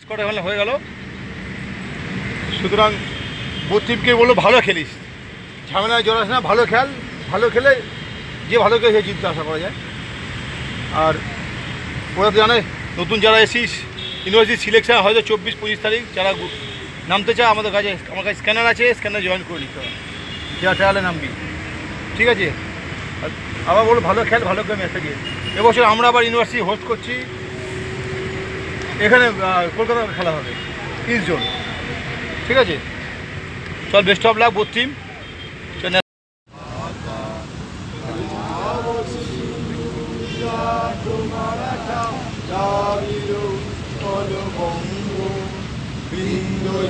করে হয়ে গেল। সুতরাং টিমকে বললো ভালো খেলিস, ঝামেলায় জড়াস না, ভালো খেল, ভালো খেলে যে ভালো খেলে সে জিততে আশা করা যায়। আর ওরা তো জানে নতুন যারা এসিস ইউনিভার্সিটি সিলেকশন হয়তো 24-25 তারিখ যারা নামতে চায় আমার কাছে স্ক্যানার আছে, স্ক্যানার জয়েন করে নিতে হবে, যারা ট্রায়ালে নামবি, ঠিক আছে। আবার বলো ভালো খেল, ভালো করে ম্যাচটা দিয়ে। এবছর আমরা আবার ইউনিভার্সিটি হোস্ট করছি, এখানে কলকাতা খেলা হবে ইস্ট জোন, ঠিক আছে। চল, best of luck both team.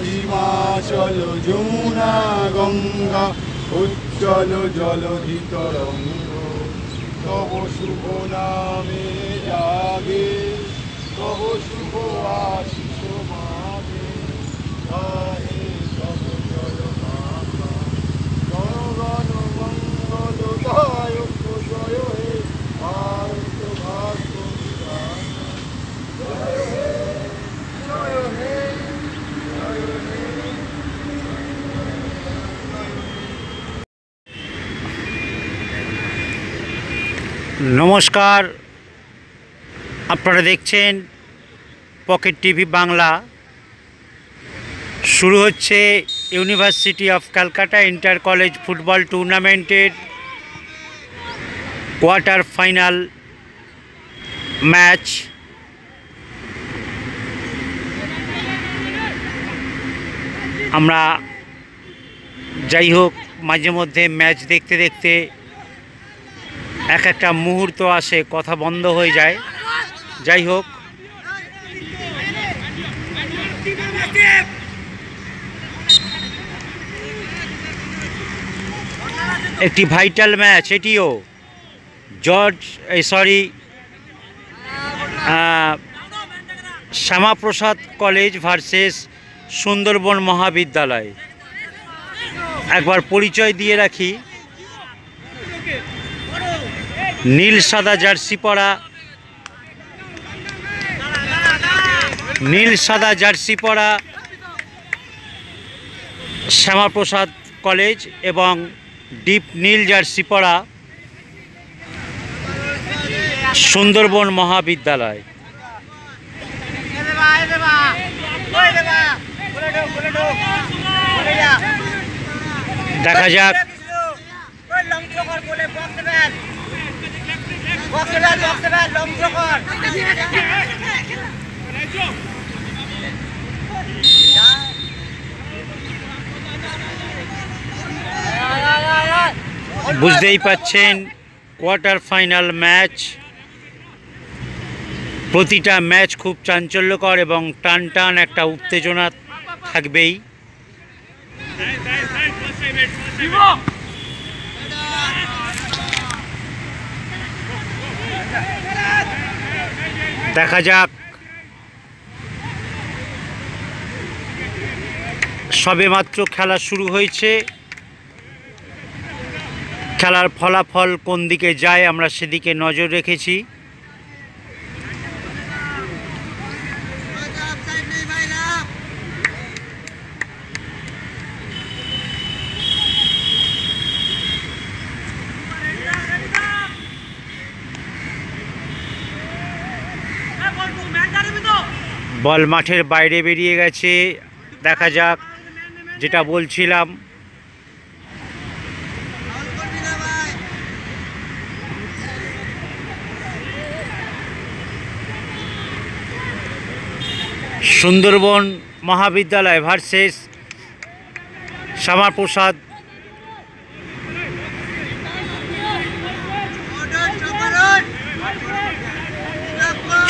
Himachal Yamuna Ganga উজ্জ্বল জলধি তরঙ্গ, তব শুভ নামে জাগে, তব শুভ আশিস মাগে, গাহে তব জল মাতা, জনগণ মঙ্গল দায়ক জয় হে ভারত ভাগ্য বিধাতা, জয় হে জয় হে। নমস্কার, আপনারা দেখছেন পকেট টিভি বাংলা। শুরু হচ্ছে university of Calcutta inter college football টুর্নামেন্টের কোয়ার্টার ফাইনাল ম্যাচ। আমরা যাই হোক মাঝে মধ্যে ম্যাচ দেখতে দেখতে এক একটা মুহূর্ত আসে, কথা বন্ধ হয়ে যায়। যাই হোক, একটি ভাইটাল ম্যাচ এটিও। শ্যামাপ্রসাদ কলেজ ভার্সেস সুন্দরবন মহাবিদ্যালয়। একবার পরিচয় দিয়ে রাখি, নীল সাদা জার্সি পরা শ্যামাপ্রসাদ কলেজ এবং ডিপ নীল জার্সি পরা সুন্দরবন মহাবিদ্যালয়। দেখা যাক বুঝতেই পাচ্ছেন কোয়ার্টার ফাইনাল ম্যাচ। প্রতিটা ম্যাচ খুব চাঞ্চল্যকর এবং টান টান একটা উত্তেজনা থাকবেই। দেখা যাক, সবেমাত্র খেলা শুরু হয়েছে, খেলার ফলাফল কোন দিকে যায় আমরা সেদিকে নজর রেখেছি। বল মাঠের বাইরে বেরিয়ে গেছে। দেখা যাক, যেটা বলছিলাম, সুন্দরবন মহাবিদ্যালয় ভার্সেস শ্যামাপ্রসাদ।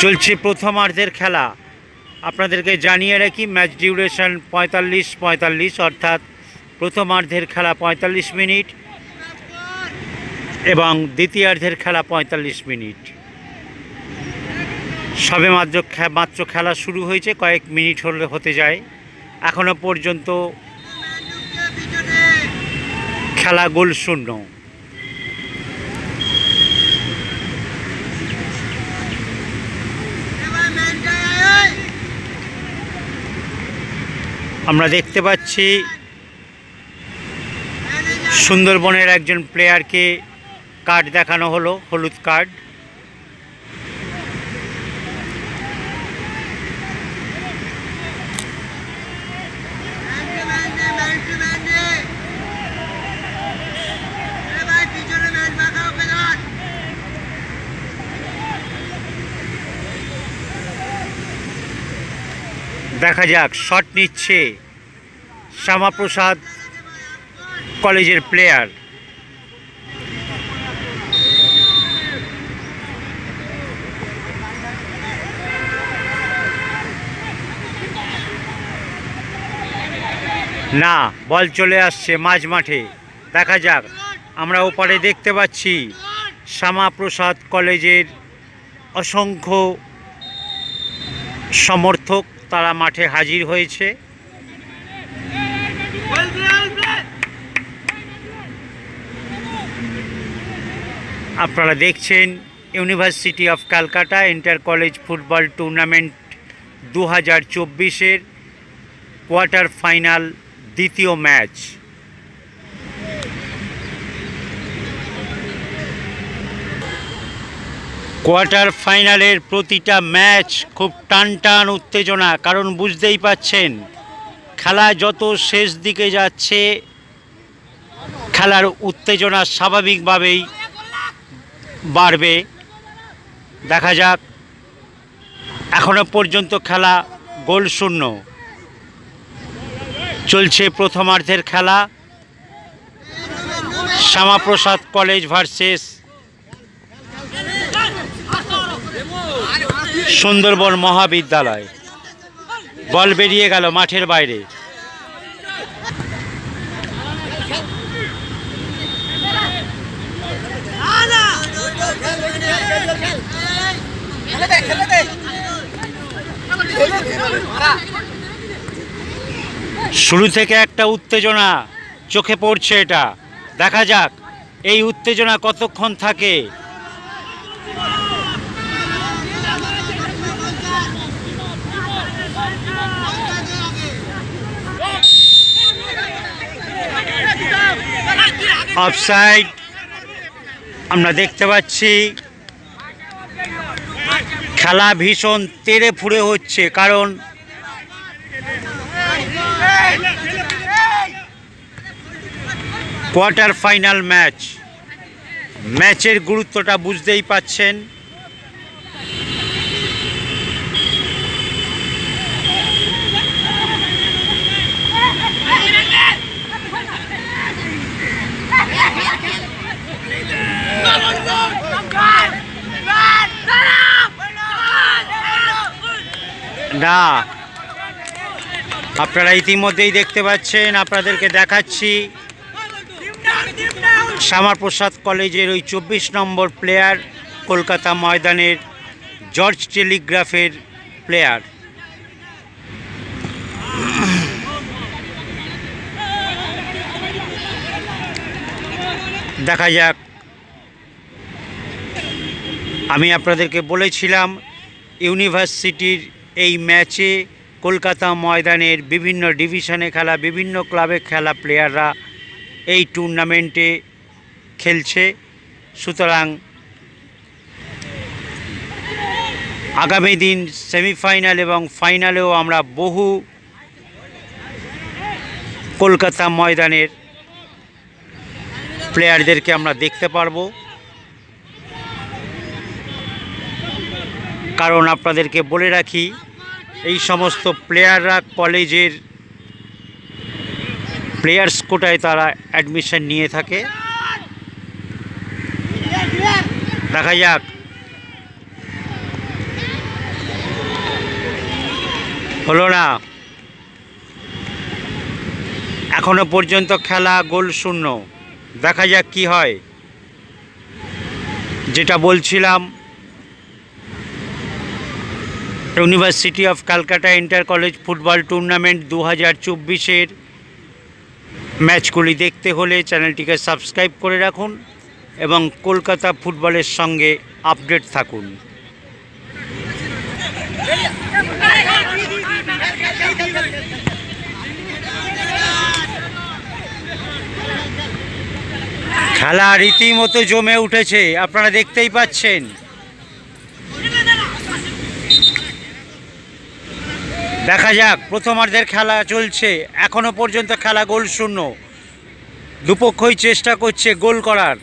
চলছে প্রথমার্ধের খেলা। আপনাদেরকে জানিয়ে রাখি, ম্যাচ ডিউরেশন 45-45, অর্থাৎ প্রথমার্ধের খেলা 45 মিনিট এবং দ্বিতীয়ার্ধের খেলা 45 মিনিট। সবে মাত্র খেলা শুরু হয়েছে, কয়েক মিনিট হতে যায়। এখনো পর্যন্ত খেলা গোল শূন্য। আমরা দেখতে পাচ্ছি সুন্দরবনের একজন প্লেয়ারকে কার্ড দেখানো হলো, হলুদ কার্ড। দেখা যাক, শট নিচ্ছে শ্যামাপ্রসাদ কলেজের প্লেয়ার। না, বল চলে আসছে মাঝ মাঠে। দেখা যাক, আমরা ওপারে দেখতে পাচ্ছি শ্যামাপ্রসাদ কলেজের অসংখ্য সমর্থক, তারা মাঠে হাজির হয়েছে। আপনারা দেখছেন university of Calcutta inter college football tournament 2024-এর কোয়ার্টার ফাইনাল দ্বিতীয় ম্যাচ। কোয়ার্টার ফাইনালের প্রতিটা ম্যাচ খুব টান উত্তেজনা, কারণ বুঝতেই পাচ্ছেন খেলা যত শেষ দিকে যাচ্ছে খেলার উত্তেজনা স্বাভাবিকভাবেই বাড়বে। দেখা যাক, এখনো পর্যন্ত খেলা গোলশূন্য। চলছে প্রথমার্ধের খেলা, শ্যামাপ্রসাদ কলেজ ভার্সেস সুন্দরবন মহাবিদ্যালয়। বল বেরিয়ে গেল মাঠের বাইরে। শুরু থেকে একটা উত্তেজনা চোখে পড়ছে, এটা দেখা যাক এই উত্তেজনা কতক্ষণ থাকে। অফসাইড আমরা দেখতে পাচ্ছি। খেলা ভীষণ তেড়ে ফুড়ে হচ্ছে, কারণ কোয়ার্টার ফাইনাল ম্যাচের গুরুত্বটা বুঝতেই পাচ্ছেন। না, আপনারা ইতিমধ্যেই দেখতে পাচ্ছেন, আপনাদেরকে দেখাচ্ছি শ্যামাপ্রসাদ কলেজের ওই 24 নম্বর প্লেয়ার কলকাতা ময়দানের জর্জ টেলিগ্রাফের প্লেয়ার। দেখা যাক, আমি আপনাদেরকে বলেছিলাম ইউনিভার্সিটির এই ম্যাচে কলকাতা ময়দানের বিভিন্ন ডিভিশনে খেলা, বিভিন্ন ক্লাবে খেলা প্লেয়াররা এই টুর্নামেন্টে খেলছে। সুতরাং আগামী দিন সেমিফাইনাল এবং ফাইনালেও আমরা বহু কলকাতা ময়দানের প্লেয়ারদেরকে আমরা দেখতে পারবো। কারণ আপনাদেরকে বলে রাখি, এই সমস্ত প্লেয়াররা কলেজের প্লেয়ার্স কোটায় তারা অ্যাডমিশন নিয়ে থাকে। দেখা যাক, হলো না, এখনো পর্যন্ত খেলা গোলশূন্য। দেখা যাক কি হয়। যেটা বলছিলাম, university of Calcutta inter college football tournament 2024-এর ম্যাচগুলি দেখতে হলে চ্যানেলটিকে সাবস্ক্রাইব করে রাখুন এবং কলকাতা ফুটবলের সঙ্গে আপডেট থাকুন। খেলা রীতিমতো জমে উঠেছে, আপনারা দেখতেই পাচ্ছেন। দেখা যাক, প্রথমার্ধের খেলা চলছে, এখনো পর্যন্ত খেলা গোল শূন্য। দুপক্ষই চেষ্টা করছে গোল করার,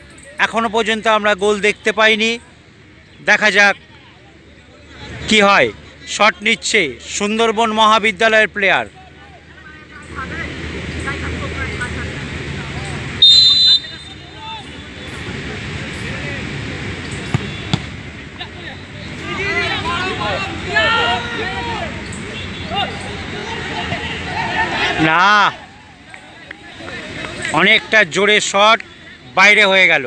এখনো পর্যন্ত আমরা গোল দেখতে পাইনি। দেখা যাক কি হয়। শট নিচ্ছে সুন্দরবন মহাবিদ্যালয়ের প্লেয়ার। না, অনেকটা জোরে শট, বাইরে হয়ে গেল।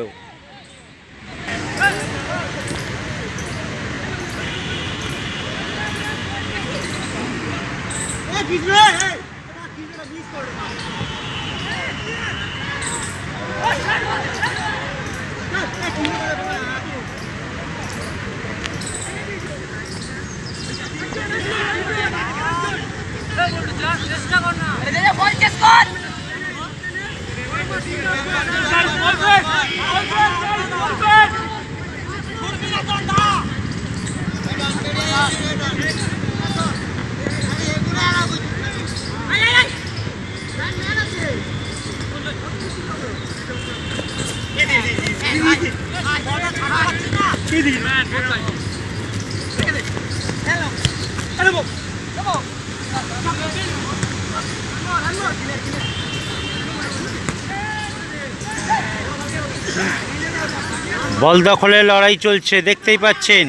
বল দখলের লড়াই চলছে, দেখতেই পাচ্ছেন।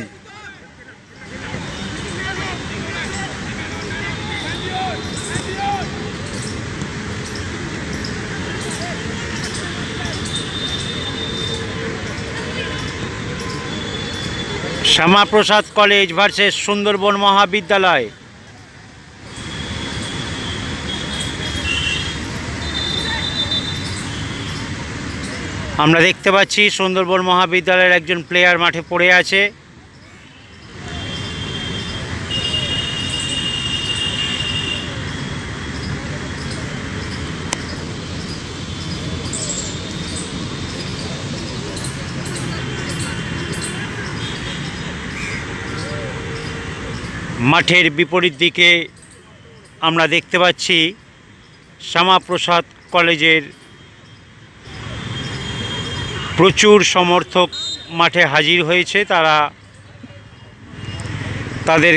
শ্যামাপ্রসাদ কলেজ ভার্সেস সুন্দরবন মহাবিদ্যালয়। আমরা দেখতে পাচ্ছি সুন্দরবন মহাবিদ্যালয়ের একজন প্লেয়ার মাঠে পড়ে আছে। মাঠের বিপরীত দিকে আমরা দেখতে পাচ্ছি শ্যামাপ্রসাদ কলেজের প্রচুর সমর্থক মাঠে হাজির হয়েছে। তারা তাদের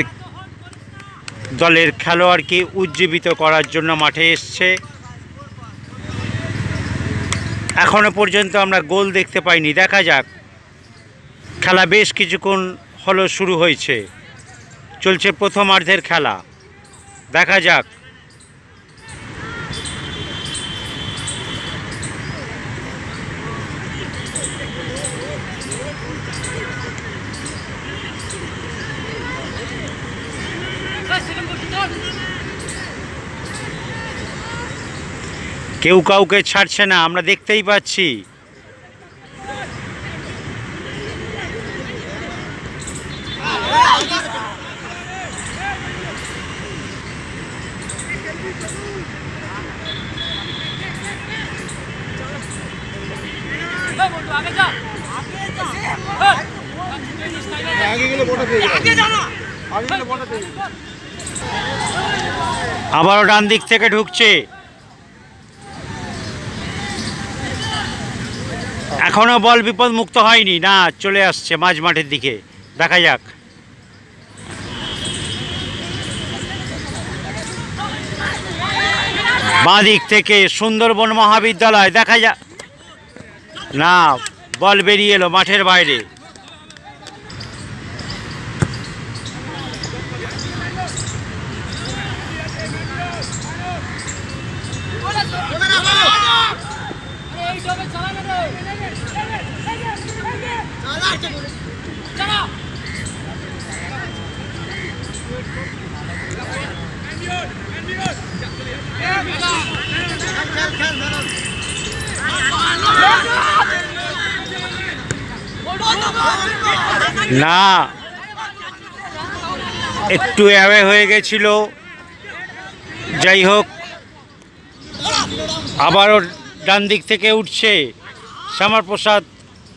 দলের খেলোয়াড়কে উজ্জীবিত করার জন্য মাঠে এসছে। এখনো পর্যন্ত আমরা গোল দেখতে পাইনি। দেখা যাক, খেলা বেশ কিছুক্ষণ হলো শুরু হয়েছে, চলছে প্রথমার্ধের খেলা। দেখা যাক। কেউ কাউকে ছাড়ছে না, আমরা দেখতেই পাচ্ছি। আবারও ডান দিক থেকে ঢুকছে। এখনো বল বিপদ মুক্ত হয়নি, না চলে আসছে মাঝ মাঠের দিকে। দেখা যাক। বাঁ দিক থেকে সুন্দরবন মহাবিদ্যালয়, দেখা যাক। না, বল বেরিয়ে এলো মাঠের বাইরে। না, একটু অ্যাওয়ে হয়ে গেছিল। যাই হোক, আবারও ডান দিক থেকে উঠছে। শ্যামাপ্রসাদ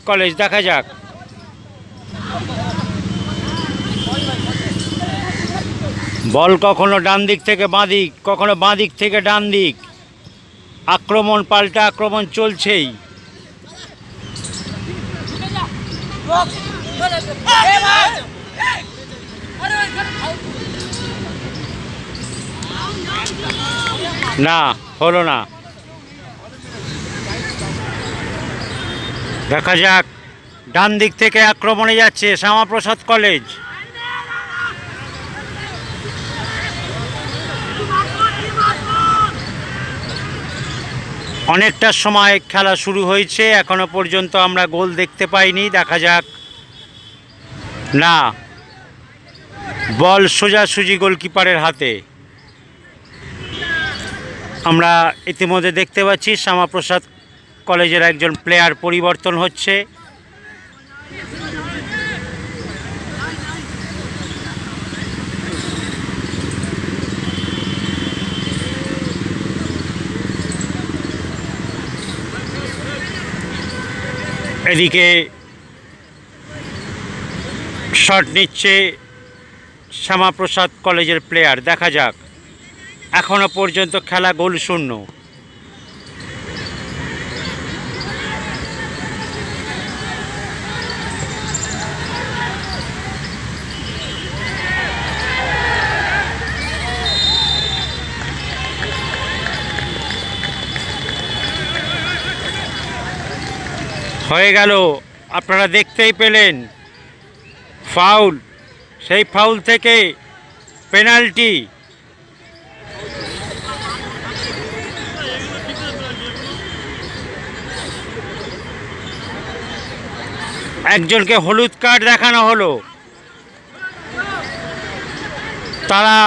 কলেজ। দেখা যাক। বল কখনো ডান দিক থেকে বাঁ দিক, কখনো বাঁ দিক থেকে ডান দিক। আক্রমণ, পাল্টা আক্রমণ চলছেই। না, হলো না। দেখা যাক, ডান দিক থেকে আক্রমণে যাচ্ছে শ্যামাপ্রসাদ কলেজ। অনেকটা সময় খেলা শুরু হয়েছে, এখনো পর্যন্ত আমরা গোল দেখতে পাইনি। দেখা যাক। না, বল সোজাসুজি গোলকিপারের হাতে। আমরা ইতিমধ্যে দেখতে পাচ্ছি শ্যামাপ্রসাদ কলেজের একজন প্লেয়ার পরিবর্তন হচ্ছে। এদিকে শট নিচ্ছে শ্যামাপ্রসাদ কলেজের প্লেয়ার। দেখা যাক। এখনো পর্যন্ত খেলা গোল শূন্য। হয়ে গেল, আপনারা দেখতেই পেলেন। ফাউল, সেই ফাউল থেকে পেনাল্টি। একজনকে হলুদ কার্ড দেখানো হলো। তারা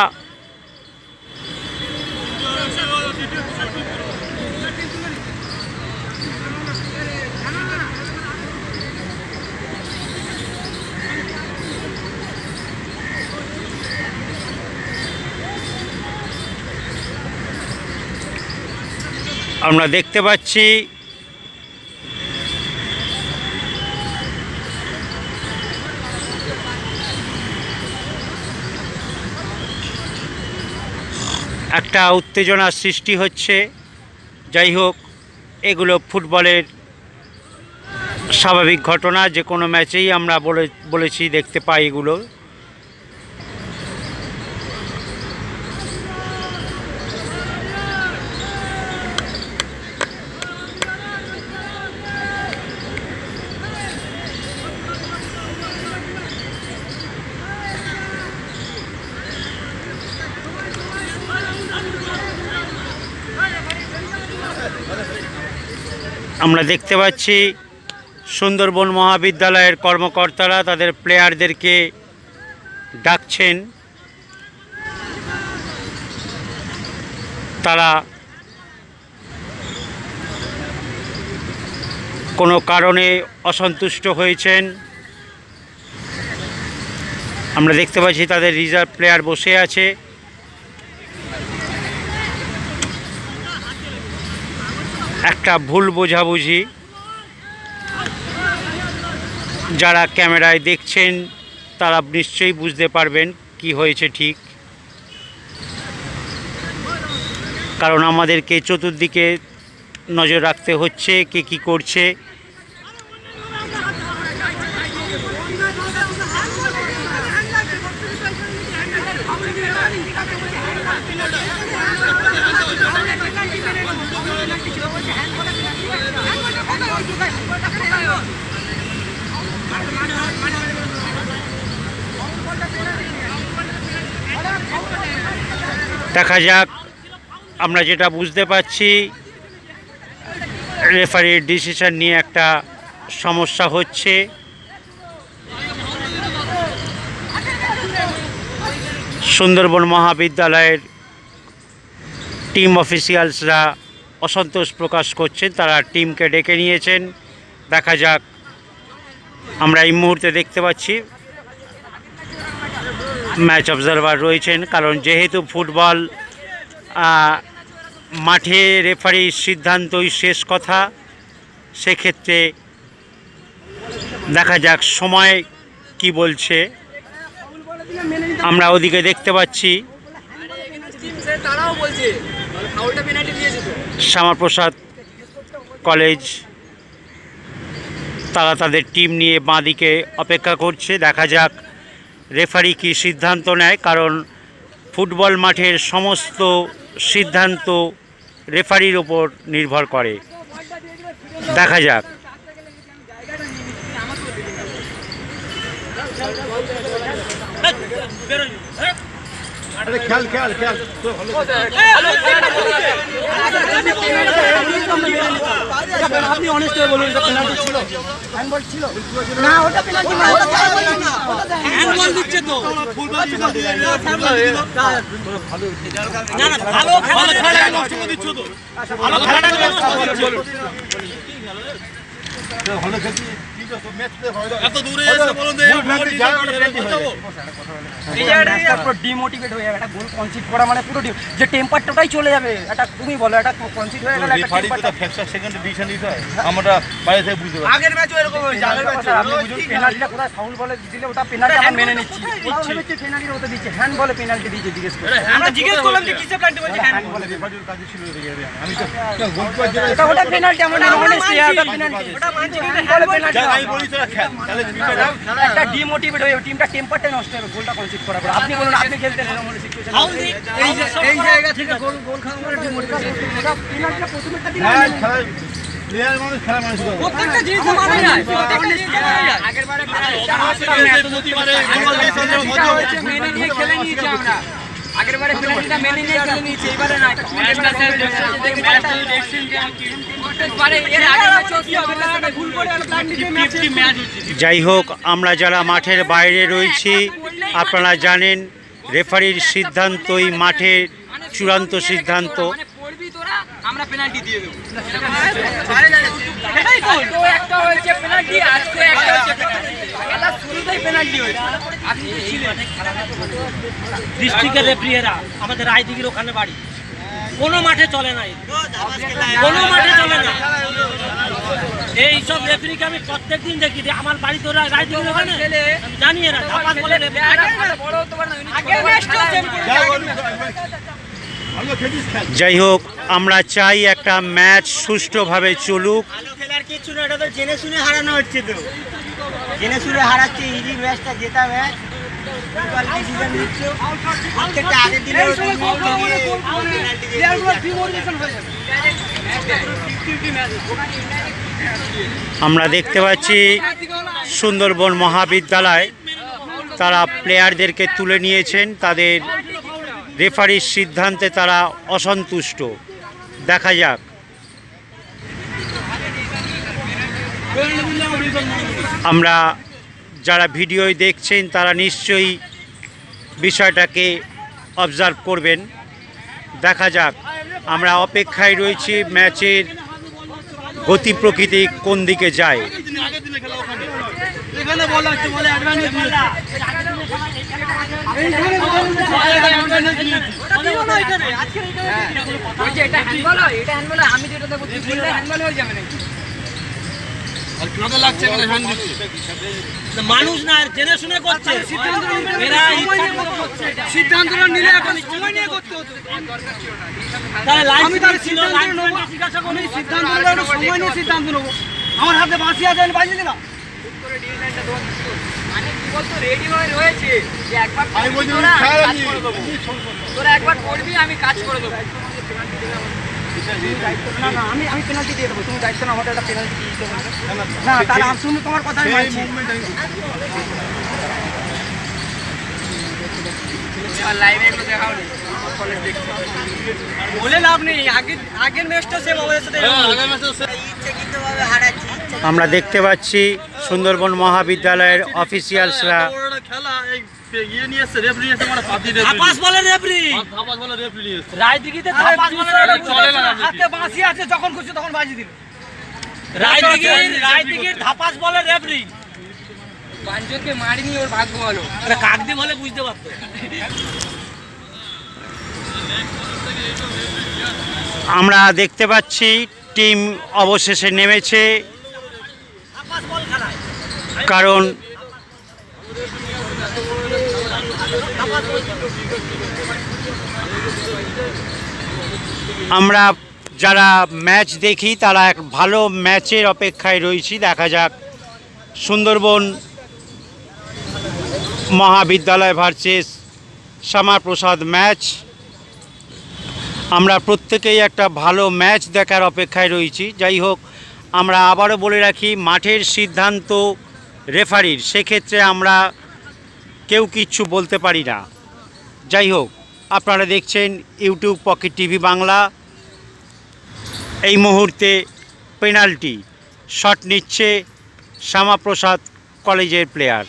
আমরা দেখতে পাচ্ছি একটা উত্তেজনার সৃষ্টি হচ্ছে। যাই হোক, এগুলো ফুটবলের স্বাভাবিক ঘটনা, যে কোনো ম্যাচেই আমরা বলেছি দেখতে পাই এগুলো। আমরা দেখতে পাচ্ছি সুন্দরবন মহাবিদ্যালয়ের কর্মকর্তারা তাদের প্লেয়ারদেরকে ডাকছেন। তারা কোনো কারণে অসন্তুষ্ট হয়েছেন। আমরা দেখতে পাচ্ছি তাদের রিজার্ভ প্লেয়ার বসে আছে। একটা ভুল বোঝাবুঝি। যারা ক্যামেরায় দেখছেন তারা নিশ্চয়ই বুঝতে পারবেন কি হয়েছে ঠিক, কারণ আমাদেরকে চতুর্দিকে নজর রাখতে হচ্ছে কে কী করছে। দেখা যাক। আমরা যেটা বুঝতে পারছি, রেফারির ডিসিশন নিয়ে একটা সমস্যা হচ্ছে। সুন্দরবন মহাবিদ্যালয়ের টিম অফিসিয়ালসরা অসন্তোষ প্রকাশ করছেন, তারা টিমকে ডেকে নিয়েছেন। দেখা যাক। আমরা এই মুহূর্তে দেখতে পাচ্ছি ম্যাচ অবজারভার রয়েছেন, কারণ যেহেতু ফুটবল মাঠে রেফারির সিদ্ধান্তই শেষ কথা। সেক্ষেত্রে দেখা যাক সময় কি বলছে। আমরা ওদিকে দেখতে পাচ্ছি শ্যামাপ্রসাদ কলেজ, তারা তাদের টিম নিয়ে বাঁদিকে অপেক্ষা করছে। দেখা যাক রেফারি কি সিদ্ধান্ত নেয়, কারণ ফুটবল মাঠের সমস্ত সিদ্ধান্ত রেফারির ওপর নির্ভর করে। দেখা যাক। খেল খেল খেল আপনি অনেস্ট হয়ে বলুন, এটা পেনাল্টি ছিল? হ্যান্ডবল ছিল না? ওটা পেনাল্টি না, ওটা হ্যান্ডবল দিচ্ছে তো। না না, ভালো খেলা নষ্ট করে দিচ্ছ তো। ভালো খেলাটা নষ্ট করে দিচ্ছ। ভালো খেলছি, এত দূরে এসে বলুন যে এই জায়গাটা পুরো ডিমোটিভেট হয়ে যাবে। একটা গোল কনসিড করা মানে পুরো যে টেম্পারটাই চলে যাবে। এটা তুমি বলো, এটা কনসিড হয়ে গেল, একটা টেম্পারটা ফ্যাকচার সেকেন্ড ডিসিশন দিতে হয়। আমরা বাইরে থেকে বুঝতে পারি। আগের ম্যাচও এরকম হয়েছে। আগের ম্যাচে আপনি বুঝুন, পেনাল্টিটা কোথায় ফাউল বলে দিলে ওটা পেনাল্টি আমরা মেনে নিচ্ছি। ওরা হচ্ছে পেনাল্টি ওটা দিচ্ছে, হ্যান্ড বলে পেনাল্টি দিচ্ছে। জিজ্ঞেস করে আমরা জিজ্ঞেস করলাম যে কিসে পেনাল্টি বলছে, হ্যান্ড বলে। রেফারির কাছে ছিল আমি তো গোল করে এটা ওটা পেনাল্টি, আমরা অনেস্টলি এটা পেনাল্টি। ওটা মানছি না, হ্যান্ড বলে পেনাল্টি। আমি বলি তোরা খেল, তাহলে একটা ডিমোটিভেট হয়ে টিমটা টেম্পারটা নষ্ট হবে গোলটা কনসিড করার পর। আপনি বলুন, আপনি খেলতেন এরকম সিচুয়েশন, এই জায়গা থেকে গোল খাওয়া মানে ডিমোটিভেট। ওটা পেনাল্টিটা প্রথমেরটা দিলে প্লেয়ার মানুষ খেলা মানুষ প্রত্যেকটা জিনিস মানে না, প্রত্যেকটা জিনিস মানে না। আগেরবারে পেনাল্টি মেনে নিয়ে খেলে নিয়েছি আমরা। আগেরবারে পেনাল্টিটা মেনে নিয়ে খেলে নিয়েছি, এবারে না। যাই হোক, আমরা যারা মাঠের বাইরে রয়েছি, আপনারা জানেন রেফারির সিদ্ধান্তই মাঠের চূড়ান্ত সিদ্ধান্ত। আমরা পেনাল্টি দিয়ে দেব। তো একটা হয়েছে পেনাল্টি, আর তো একটা হয়েছে পেনাল্টি। খেলা শুরুতেই পেনাল্টি হয়েছে। আপনি ছিলেন ডিস্ট্রিক্টের রেফারিরা আমাদের রায়দিঘির ওখানে বাড়ি, কোনো মাঠে চলে না, কোনো মাঠে চলে না। এই সব রেফারিকে আমি প্রত্যেকদিন দেখি। আমার বাড়ি তো রায়দিঘির ওখানে, আমি জানি এরা ধাপাস বলে যাই হোক, আমরা চাই একটা ম্যাচ সুষ্ঠুভাবে চলুক। ভালো খেলার কিছু না, এটা তো জেনে শুনে হারানো হচ্ছে, তো জেনে শুনে হারাচ্ছে। ইজি ম্যাচটা জেতা ম্যাচ, ডিসিশন দিচ্ছ প্রত্যেকটা আগের দিনে। আমরা দেখতে পাচ্ছি সুন্দরবন মহাবিদ্যালয় তারা প্লেয়ারদেরকে তুলে নিয়েছেন, তাদের রেফারির সিদ্ধান্তে তারা অসন্তুষ্ট। দেখা যাক। আমরা যারা ভিডিও দেখছেন তারা নিশ্চয়ই বিষয়টাকে অবজার্ভ করবেন। দেখা যাক, আমরা অপেক্ষায় রয়েছি ম্যাচের গতি প্রকৃতি কোন দিকে যায়। মানুষ না জেনে শুনে করছে, সিদ্ধান্ত নিলে এখন সময় নিয়ে করতে হতো। আমি তার সিদ্ধান্ত নেবো, সময় নিয়ে সিদ্ধান্ত নেবো। আমার হাতে বাঁশি আছে, আমি বাজিয়ে দিলাম। মানে কি বলতো, রেডি হয়ে রয়েছে যে একবার তোরা একবার করবি, আমি কাজ করে দেবো। না না, আমি পেনাল্টি দিয়ে দেবো। তুমি দায়িত্ব না, আমাদের একটা পেনাল্টি দিয়ে দিতে বলবে না। তাহলে তুমি তোমার কথা আমি মানছি। লাইভে এগুলো দেখাও নি, বলে লাভ নেই। আগের ম্যাচটা সেম আমাদের সাথে ইচ্ছাকৃতভাবে হারাচ্ছি। আমরা দেখতে পাচ্ছি সুন্দরবন মহাবিদ্যালয়ের অফিসিয়ালসরা ধাপাস বলে রেফারি, রায়দিঘিতে ধাপাস বলে হাতে বাঁশি আছে, যখন খুশি তখন বাজি দিল। রায়দিঘির ধাপাস বলে রেফারি। পাঁচজনকে মারিনি, ওর ভাগ্য ভালো। কাকদি বলে বুঝতে পারতো। আমরা দেখতে পাচ্ছি টিম অবশেষে নেমেছে, কারণ আমরা যারা ম্যাচ দেখি তারা এক ভালো ম্যাচের অপেক্ষায় রয়েছি। দেখা যাক সুন্দরবন মহাবিদ্যালয় ভার্সেস শ্যামাপ্রসাদ ম্যাচ। আমরা প্রত্যেকেই একটা ভালো ম্যাচ দেখার অপেক্ষায় রয়েছি। যাই হোক, আমরা আবারও বলে রাখি, মাঠের সিদ্ধান্ত রেফারির, সেক্ষেত্রে আমরা কেউ কিচ্ছু বলতে পারি না। যাই হোক, আপনারা দেখছেন ইউটিউব পকেট টিভি বাংলা। এই মুহূর্তে পেনাল্টি শট নিচ্ছে শ্যামাপ্রসাদ কলেজের প্লেয়ার।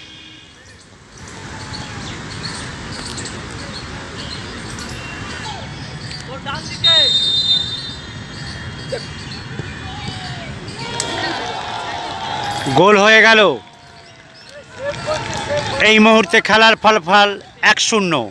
গোল হয়ে গেল। এই মুহূর্তে খেলার ফলাফল 1-0।